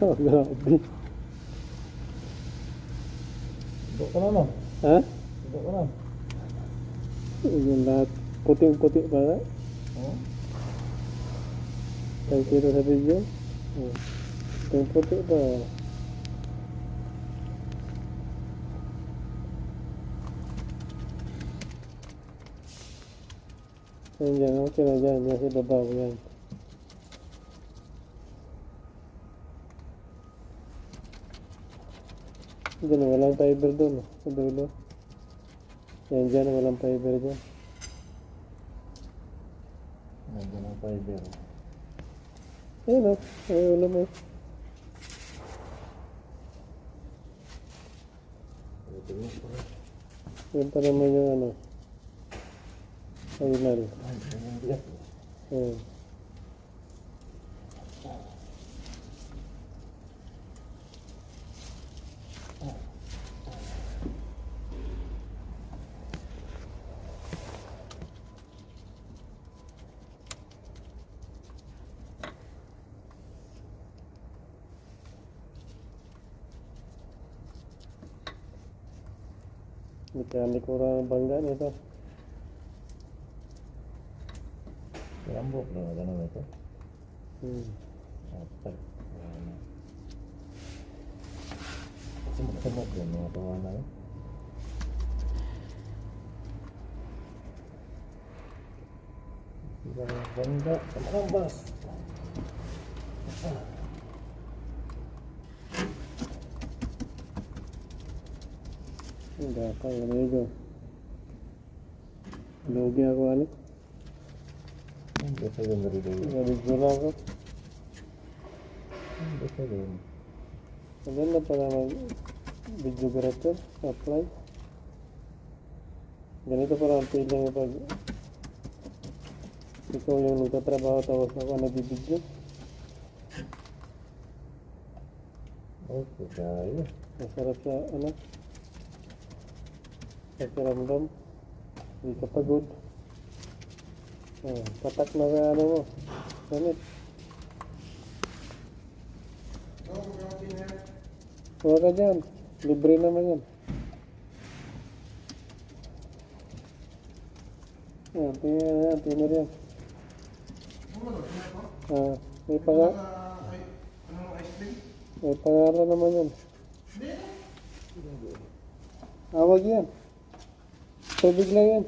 Oh, grabe. Ibo ka na no? Ha? Ibo ka na? Yung lahat puting-puti pala. Oo. Tayo kita sa video. Oh. Puting-puti pa. Yan dyan, okay na dyan. Yan sa babaw yan. Dyan, walang fiber doon. Sa dulo. Yan dyan, walang fiber dyan. Nandiyan ang fiber. Ayun o, ay ulam mo. Yan pa naman yung ano. Final. Ayun. Mekanik orang bangga nito. Rambok na gano'n ito. Apat. Sumag-sumag yan mga tawa na yun. Sila mga bangga sa makambas. Enggak apa ya itu. Logi aku alik. Biasa yun dari dulu. Dari zona aku. Biasa yun. Ada na para mag video creator apply. Ganito para ang feeling pag ikaw yung nagtatrabaho tapos ako nag-video. Okay, kaya. Masarap sa ano. Pakiramdam. Hindi ka pagod. Patak na ka ano mo. Ganit. Huwag ka dyan. Libre naman yan. Yan, tingnan yan. Tingnan yan. May pangalan naman yan. Awag yan. Tubig lang yan.